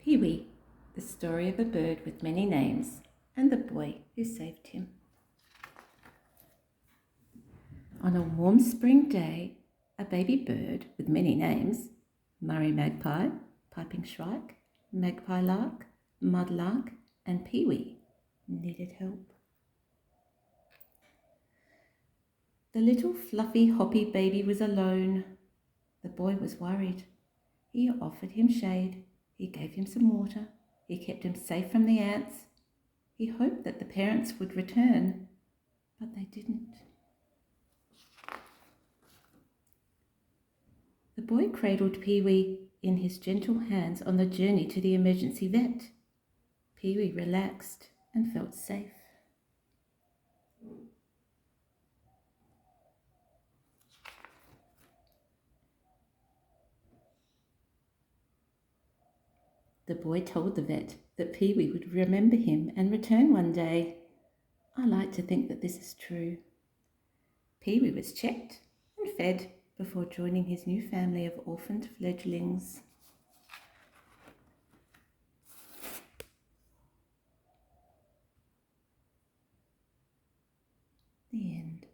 Pee-wee, the story of a bird with many names and the boy who saved him. On a warm spring day, a baby bird with many names, Murray magpie, piping shrike, magpie lark, mudlark, and Pee-wee, needed help. The little fluffy hoppy baby was alone. The boy was worried. He offered him shade. He gave him some water. He kept him safe from the ants. He hoped that the parents would return, but they didn't. The boy cradled Pee-wee in his gentle hands on the journey to the emergency vet. Pee-wee relaxed and felt safe. The boy told the vet that Pee-wee would remember him and return one day. I like to think that this is true. Pee-wee was checked and fed before joining his new family of orphaned fledglings. The end.